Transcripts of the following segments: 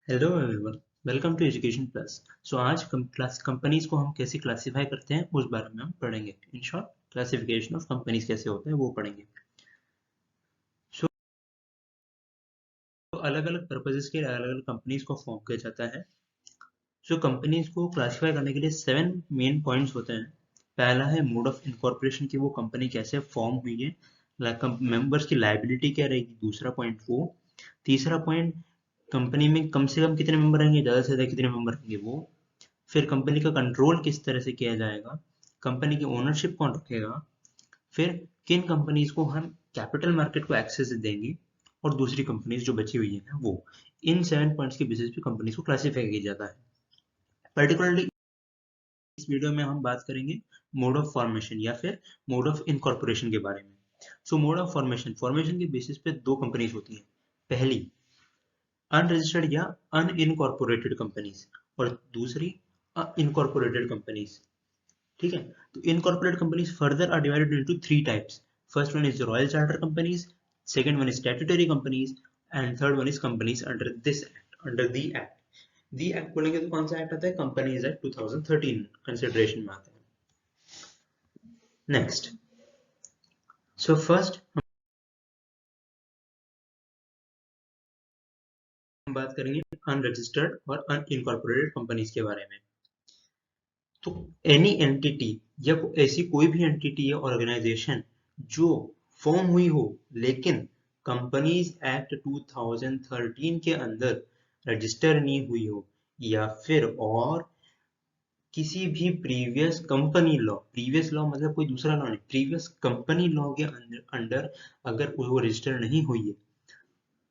Hello everyone, welcome to education plus. So आज companies को हम कैसे क्लासिफाई करते हैं उस बारे में हम पढ़ेंगे। In short, classification of companies कैसे होता है वो पढ़ेंगे। सो अलग अलग पर्पजेस के अलग अलग कंपनीज को फॉर्म किया जाता है। सो कंपनीज को क्लासिफाई करने के लिए 7 मेन पॉइंट्स होते हैं। पहला है मोड ऑफ इनकॉर्पोरेशन, की वो कंपनी कैसे फॉर्म हुई है, मेंबर्स की लाइबिलिटी क्या रहेगी, दूसरा पॉइंट वो। तीसरा पॉइंट, कंपनी में कम से कम कितने मेंबर रहेंगे, ज़्यादा से ज़्यादा कितने मेंबर रहेंगे वो। फिर कंपनी का कंट्रोल किस तरह से किया जाएगा, कंपनी की ओनरशिप कौन रखेगा, फिर किन कंपनीज को हम कैपिटल मार्केट को एक्सेस देंगे, और दूसरी कंपनीज जो बची हुई है वो। इन 7 पॉइंट्स के बेसिस पे कंपनीज को क्लासिफाई किया जाता है। पर्टिकुलरली इस वीडियो में हम बात करेंगे मोड ऑफ फॉर्मेशन या फिर मोड ऑफ इनकॉर्पोरेशन के बारे में। सो मोड ऑफ फॉर्मेशन, फॉर्मेशन के बेसिस पे दो कंपनीज होती हैं। पहली, अनरजिस्टर्ड या अनइनकॉर्पोरेटेड कंपनीज, और दूसरी इनकॉर्पोरेटेड कंपनीज। ठीक है। तो incorporate companies further are divided into 3 types. First one is royal charter companies, second one is statutory companies, and third one is companies under this act, under the act. The act बोलेंगे तो कौन सा act आता है, companies act 2013 consideration में आता है। Next, so first हम बात करेंगे अनरजिस्टर्ड और अनइनकॉर्पोरेटेड कंपनीज के बारे में। तो एनी एंटिटी या ऐसी कोई भी एंटिटी या ऑर्गेनाइजेशन जो फॉर्म हुई हो लेकिन कंपनीज एक्ट 2013 के अंदर रजिस्टर नहीं हुई हो, या फिर और किसी भी previous company law, previous law मतलब कोई दूसरा लॉ नहीं, प्रीवियस कंपनी लॉ के अंदर अंडर अगर वो रजिस्टर नहीं हुई है,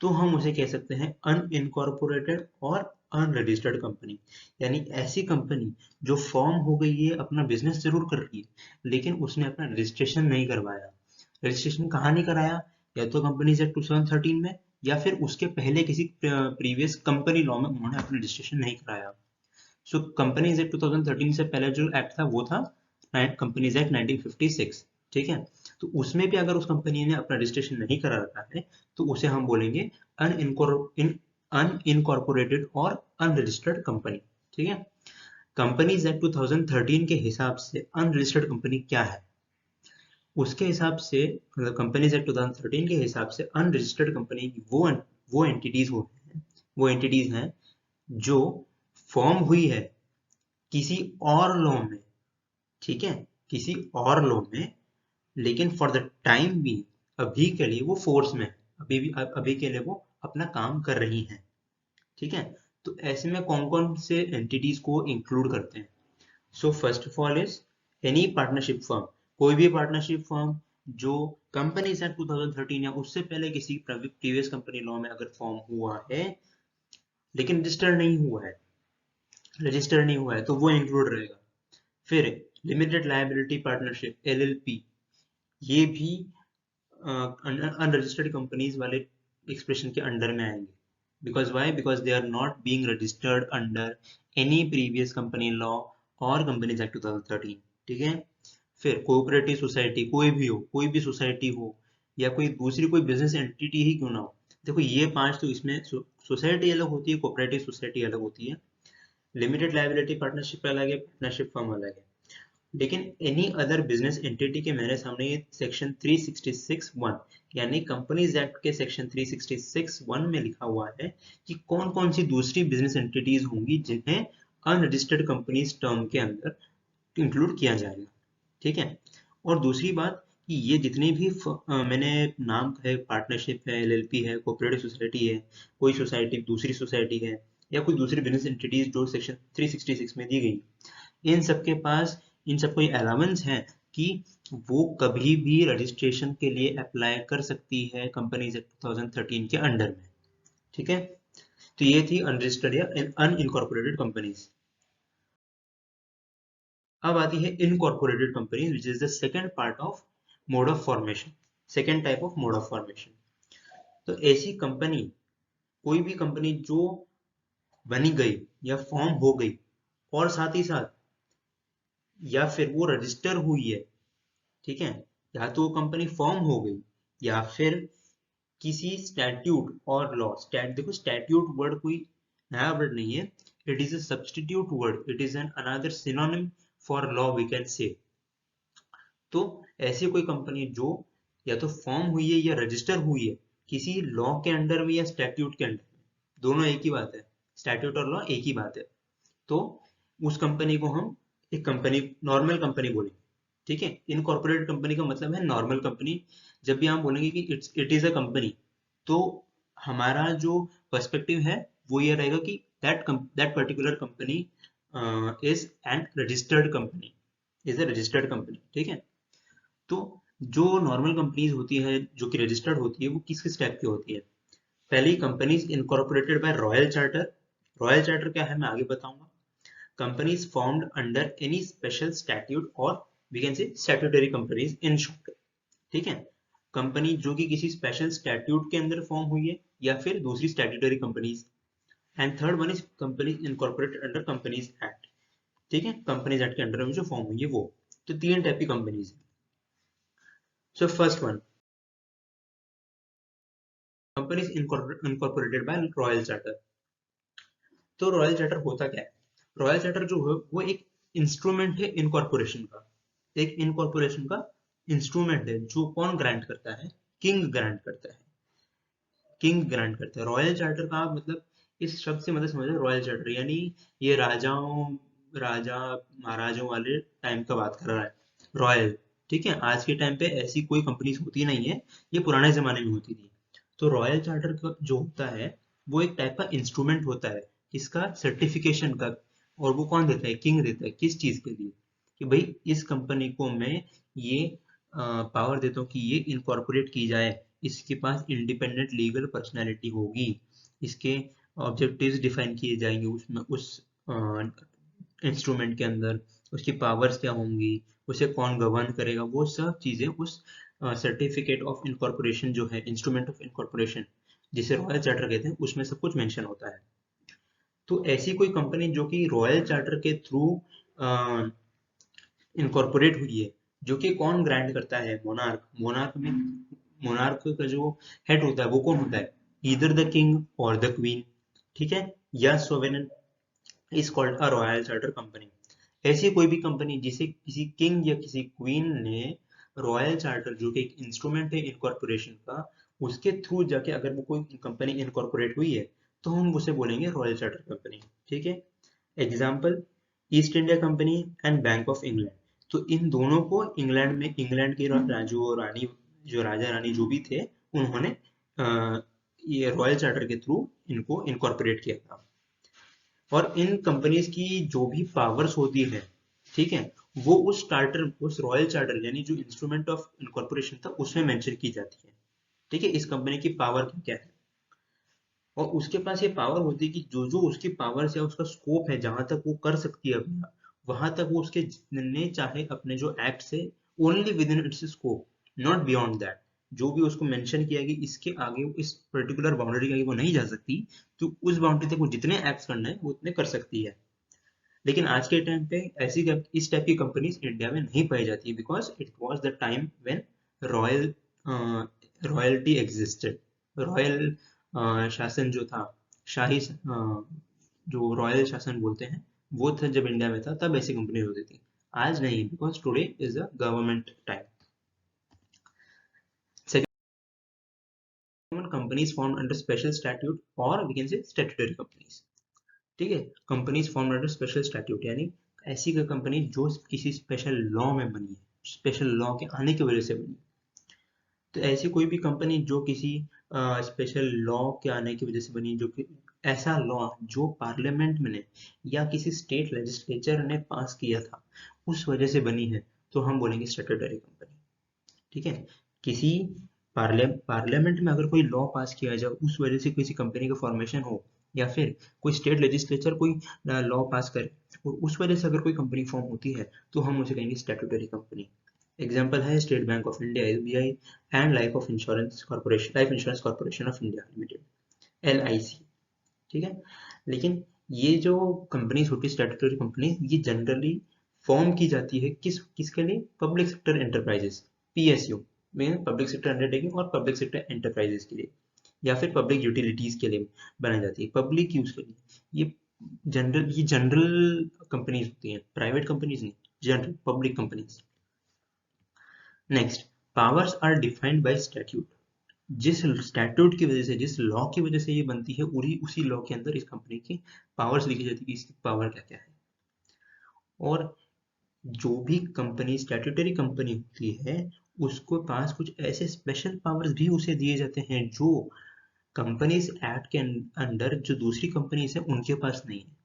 तो हम उसे कह सकते हैं अनइनकॉर्पोरेटेड और अनरजिस्टर्ड कंपनी। यानी ऐसी कंपनी जो फॉर्म हो गई है, अपना बिजनेस जरूर कर रही है, लेकिन उसने अपना रजिस्ट्रेशन नहीं करवाया। रजिस्ट्रेशन कहाँ नहीं कराया, या तो कंपनीज एक्ट 2013 में, या फिर उसके पहले किसी प्रीवियस कंपनी लॉ में उन्होंने अपना रजिस्ट्रेशन नहीं कराया। सो कंपनीज एक्ट 2013 से पहले जो एक्ट था वो था कंपनीज एक्ट 1956। ठीक है। तो उसमें भी अगर उस कंपनी ने अपना रजिस्ट्रेशन नहीं करा रखा है, तो उसे हम बोलेंगे अनइनकॉर्पोरेटेड और अनरजिस्टर्ड कंपनी। ठीक है। कंपनीज एक्ट 2013 के हिसाब से अनरजिस्टर्ड कंपनी क्या है, उसके हिसाब से, मतलब कंपनीज एक्ट 2013 के हिसाब से अनरजिस्टर्ड कंपनी की वो एंटिटीज होते हैं, वो एंटिटीज हैं जो फॉर्म हुई है किसी और लॉ में। ठीक है, किसी और लॉ में, लेकिन फॉर द टाइम भी, अभी के लिए वो फोर्स में है, अभी के लिए वो अपना काम कर रही हैं। ठीक है। तो ऐसे में कौन कौन से एंटिटीज को इंक्लूड करते हैं। So first of all is any partnership firm, कोई भी पार्टनरशिप फर्म जो कंपनीज एक्ट 2013 या उससे पहले किसी प्रीवियस कंपनी लॉ में अगर फॉर्म हुआ है लेकिन रजिस्टर नहीं हुआ है तो वो इंक्लूड रहेगा। फिर लिमिटेड लायबिलिटी पार्टनरशिप एलएलपी, ये भी अनरजिस्टर्ड कंपनीज वाले एक्सप्रेशन के अंडर में आएंगे। Because why, because they are not being registered under any previous company law और कंपनीज एक्ट 2013। ठीक है। फिर कोऑपरेटिव सोसाइटी, कोई भी सोसाइटी हो, या कोई दूसरी कोई बिजनेस एंटिटी ही क्यों ना हो। देखो ये पांच तो इसमें सोसाइटी अलग होती है, कोऑपरेटिव सोसाइटी अलग होती है, लिमिटेड लायबिलिटी पार्टनरशिप अलग है, पार्टनरशिप फर्म अलग है। लेकिन एनी अदर बिजनेस एंटिटी के मेरे सामने ये सेक्शन 366(1) यानी कंपनीज एक्ट के सेक्शन 366(1) में लिखा हुआ है कि कौन कौन सी दूसरी बिजनेस एंटिटीज होंगी जिन्हें अनरजिस्टर्ड कंपनीज टर्म के अंदर इंक्लूड किया जाएगा। ठीक है। और दूसरी बात कि ये जितने भी मैंने नाम है, पार्टनरशिप है, एलएलपी है, कोऑपरेटिव सोसाइटी है, कोई सोसाइटी दूसरी सोसाइटी है, या कोई दूसरी बिजनेस एंटिटीज जो सेक्शन 366 में दी गई, इन सबके पास, इन सबको ये अलाउंस है कि वो कभी भी रजिस्ट्रेशन के लिए अप्लाई कर सकती है कंपनीज एक्ट 2013 के अंडर में। ठीक है। तो ये थी अनरजिस्टर्ड या अनइनकॉर्पोरेटेड कंपनीज। अब आती है incorporated companies, which is the second part of mode of formation, second type of mode of formation. तो ऐसी कंपनी, कोई भी कंपनी जो बनी गई या फॉर्म हो गई, और साथ ही साथ या फिर वो रजिस्टर हुई है। ठीक है। या तो वो कंपनी फॉर्म हो गई, या फिर किसी स्टैट्यूट और लॉ, देखो स्टैट्यूट वर्ड कोई नया वर्ड नहीं है, it is a substitute word, it is an another synonym for law we can say. तो ऐसी कोई कंपनी जो या तो फॉर्म हुई है या रजिस्टर हुई है किसी लॉ के अंडर में या स्टैट्यूट के अंडर में, दोनों एक ही बात है, स्टैट्यूट और लॉ एक ही बात है, तो उस कंपनी को हम एक कंपनी, नॉर्मल कंपनी बोलेंगे। ठीक है, इनकॉर्पोरेटेड कंपनी का मतलब है नॉर्मल कंपनी। जब भी हम बोलेंगे कि इट इज अ कंपनी, तो हमारा जो पर्सपेक्टिव है वो ये रहेगा कि that particular company is an registered company, is a registered company. ठीक है, तो जो नॉर्मल कंपनीज होती है जो कि रजिस्टर्ड होती है वो किस किस टाइप की होती है। पहली companies incorporated by royal charter. Royal charter क्या है मैं आगे बताऊंगा। Companies formed under any special statute or we can say statutory companies in short। ठीक है, कंपनी जो कि किसी स्पेशल स्टैट्यूट के अंदर फॉर्म हुई है या फिर दूसरी statutory companies. And third one is companies incorporated under companies act. ठीक है, कंपनीज एक्ट के अंडर में जो फॉर्म हुई है वो। तो तीन टाइप की कंपनीज है। So first one, companies incorporated by royal charter. तो रॉयल चार्टर होता क्या है? रॉयल चार्टर जो है वो एक इंस्ट्रूमेंट है इनकॉर्पोरेशन का, एक इनकॉर्पोरेशन का इंस्ट्रूमेंट है जो कौन ग्रांट करता है? किंग ग्रांट करता है, किंग ग्रांट करता है। रॉयल चार्टर का मतलब इस शब्द से मतलब समझो, रॉयल चार्टर यानी ये राजा महाराजों वाले टाइम का बात कर रहा है, रॉयल। ठीक है, आज के टाइम पे ऐसी कोई कंपनीज होती नहीं है, ये पुराने जमाने में होती थी। तो रॉयल चार्टर का जो होता है वो एक टाइप का इंस्ट्रूमेंट होता है, इसका सर्टिफिकेशन का। और वो कौन देता है? किंग देता है। किस चीज के लिए? कि भाई इस कंपनी को मैं ये पावर देता हूँ कि ये इनकॉर्पोरेट की जाए, इसके पास इंडिपेंडेंट लीगल पर्सनैलिटी होगी, इसके ऑब्जेक्टिव्स डिफाइन किए जाएंगे उसमें, उस इंस्ट्रूमेंट के अंदर उसकी पावर्स क्या होंगी, उसे कौन गवर्न करेगा, वो सब चीजें उस सर्टिफिकेट ऑफ इनकॉर्पोरेशन जो है, इंस्ट्रूमेंट ऑफ इनकॉर्पोरेशन जिसे रॉयल चार्टर कहते हैं, उसमें सब कुछ मेंशन होता है। तो ऐसी कोई कंपनी जो कि रॉयल चार्टर के थ्रू इनकॉर्पोरेट हुई है, जो कि कौन ग्रांट करता है? मोनार्क। मोनार्क का जो हेड होता है वो कौन होता है? ईदर द किंग और द क्वीन। ठीक है, या sovereign is called a royal charter company. ऐसी कोई भी कंपनी जिसे किसी किंग या किसी क्वीन ने रॉयल चार्टर जो कि एक इंस्ट्रूमेंट है इनकॉर्पोरेशन का, उसके थ्रू जाके अगर वो कोई कंपनी इनकॉर्पोरेट हुई है तो हम उसे बोलेंगे रॉयल चार्टर कंपनी। ठीक है, example east India company and bank of England. तो इन दोनों को इंग्लैंड में, इंग्लैंड के जो रानी, जो राजा रानी जो भी थे, उन्होंने ये रॉयल चार्टर के थ्रू इनको इनकॉर्पोरेट किया था। और इन कंपनीज की जो भी पावर्स होती है, ठीक है, वो उस रॉयल चार्टर यानी जो इंस्ट्रूमेंट ऑफ इनकॉर्पोरेशन था उसमें मेंशन की जाती है। ठीक है, इस कंपनी की पावर क्या है, और उसके पास ये पावर होती है कि जो जो उसकी पावर है, उसका स्कोप है, जहां तक वो कर सकती है अपना, वहां तक वो उसके जितने चाहे अपने जो एक्ट है, only with in its scope, not beyond that. जो भी उसको मेंशन किया कि इसके आगे, इस पर्टिकुलर बाउंड्री के आगे वो नहीं जा सकती, तो उस बाउंड्री तक वो जितने एक्ट्स करना है वो उतने कर सकती है। लेकिन आज के टाइम पे ऐसी इस टाइप की कंपनीज इंडिया में नहीं पाई जाती, because it was the time when royal royalty existed. Royal शासन जो था, शाही जो रॉयल शासन बोलते हैं, वो था जब इंडिया में था, तब ऐसी कंपनी होती थी। आज नहीं, because today is a government time. Second, companies form under special statute और we can say statutory companies. ठीक है, companies form under special statute यानी ऐसी कोई कंपनी जो किसी स्पेशल लॉ में बनी है, स्पेशल लॉ के आने की वजह से बनी है। तो ऐसी कोई भी कंपनी जो किसी स्पेशल लॉ के आने की वजह से बनी, जो कि ऐसा लॉ जो पार्लियामेंट में ने या किसी स्टेट लेजिस्लेचर ने पास किया था, उस वजह से बनी है, तो हम बोलेंगे स्टैट्यूटरी कंपनी। ठीक है, किसी पार्लियामेंट में अगर कोई लॉ पास किया जाए, उस वजह से किसी कंपनी का फॉर्मेशन हो, या फिर कोई स्टेट लेजिस्लेचर कोई लॉ पास करे और उस वजह से अगर कोई कंपनी फॉर्म होती है, तो हम उसे कहेंगे स्टैट्यूटरी कंपनी। एग्जाम्पल है state bank of India SBI and life insurance corporation of India limited LIC. ठीक है, लेकिन ये जो कंपनीज होती है स्टैट्यूटरी कंपनी, ये जनरली फॉर्म की जाती है किसके लिए? पब्लिक सेक्टर एंटरप्राइजेस, पीएसयू में, पब्लिक सेक्टर अंडरटेकिंग और पब्लिक सेक्टर एंटरप्राइजेस के लिए। या फिर पब्लिक यूटिलिटीज के लिए बनाई जाती है, पब्लिक यूज के लिए। ये जनरल कंपनीज होती हैं, प्राइवेट कंपनीज नहीं, general public companies. Next, powers are defined by statute. जिस स्टैट्यूट की वजह से, जिस लॉ की वजह से ये बनती है, उसी लॉ के अंदर इस कंपनी की पावर्स लिखी जाती है कि इसकी पावर क्या क्या है। और जो भी कंपनी स्टैट्यूटरी कंपनी होती है, उसको पास कुछ ऐसे स्पेशल पावर्स भी उसे दिए जाते हैं जो कंपनीज एक्ट के अंडर जो दूसरी कंपनीज है उनके पास नहीं है।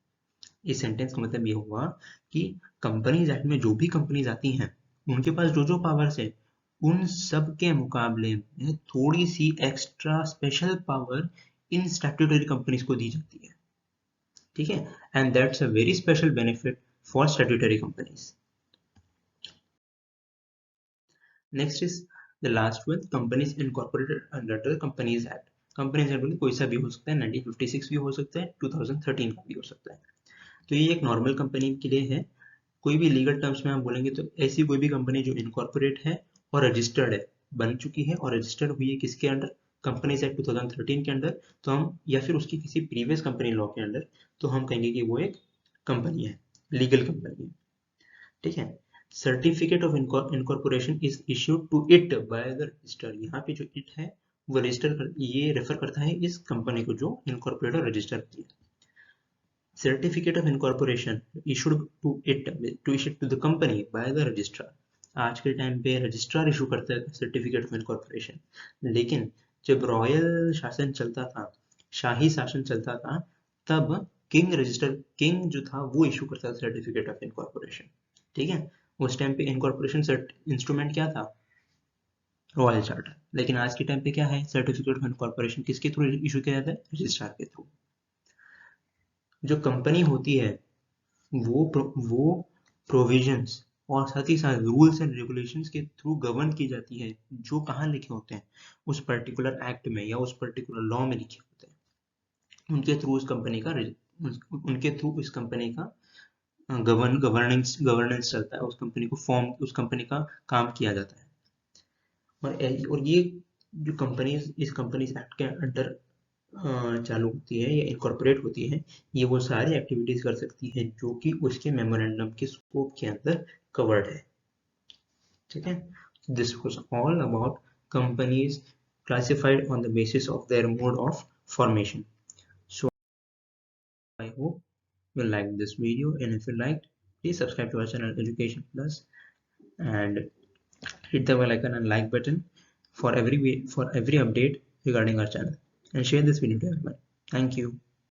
इस सेंटेंस का मतलब ये हुआ कि कंपनीज एक्ट में जो भी कंपनीज आती हैं उनके पास जो जो पावर्स है, उन सब के मुकाबले में थोड़ी सी एक्स्ट्रा स्पेशल पावर इन स्टैट्यूटरी कंपनीज को दी जाती है, ठीक है। And that's a very special benefit for statutory companies. Next is the last one, companies incorporated under the companies act. Companies act कोई सा भी हो सकता है, 1956 भी हो सकता है, 2013 का भी हो सकता है। तो ये एक नॉर्मल कंपनी के लिए है। कोई भी लीगल टर्म्स में हम बोलेंगे तो ऐसी कोई भी कंपनी जो इनकॉर्पोरेट है और रजिस्टर्ड है, बन चुकी है और रजिस्टर्ड हुई है किसके अंडर, कंपनीज एक्ट 2013 के अंडर, तो हम, या फिर उसकी किसी प्रीवियस कंपनी लॉ के अंडर, तो हम कहेंगे कि वो एक कंपनी है, लीगल कंपनी है, ठीक है। Certificate of incorporation is issued to it by the register. यहाँ पे जो इट है वो रजिस्टर, ये रेफर करता है इस कंपनी को जो इनकॉर्पोरेट और रजिस्टर की है। Certificate of incorporation issued to it, to issue to the company by the registrar। आज के टाइम पे रजिस्ट्रार इशू करता है सर्टिफिकेट ऑफ इनकॉर्पोरेशन, लेकिन जब रॉयल शासन चलता था, शाही शासन चलता था, तब किंग जो था वो इशू करता था सर्टिफिकेट ऑफ इनकॉर्पोरेशन, ठीक है। उस टाइम पे इनकॉर्पोरेशन इंस्ट्रूमेंट क्या था, रॉयल चार्टर। लेकिन आज के टाइम पे क्या है, सर्टिफिकेट ऑफ इनकॉर्पोरेशन किसके थ्रू इशू किया जाता है, रजिस्ट्रार के थ्रू। जो कंपनी होती है वो प्रोविजंस और साथ ही साथ रूल्स एंड रेगुलेशंस के थ्रू गवर्न की जाती है, जो कहाँ लिखे होते हैं, उस पर्टिकुलर एक्ट में या उस पर्टिकुलर लॉ में लिखे होते हैं। उनके थ्रू इस कंपनी का गवर्नेंस चलता है, उस कंपनी को फॉर्म, उस कंपनी का काम किया जाता है। और ये जो कंपनीज इस कंपनीज एक्ट के अंडर चालू होती है या इनकॉर्पोरेट होती है, ये वो सारी एक्टिविटीज कर सकती है जो कि उसके मेमोरेंडम के स्कोप के अंदर कवर्ड है, ठीक है। This was all about companies classified on the basis of their mode of formation. So I hope you liked this video, and if you liked, please subscribe to our channel Education Plus and hit the bell icon and like button for every update regarding our channel, and share this video to everyone. Thank you.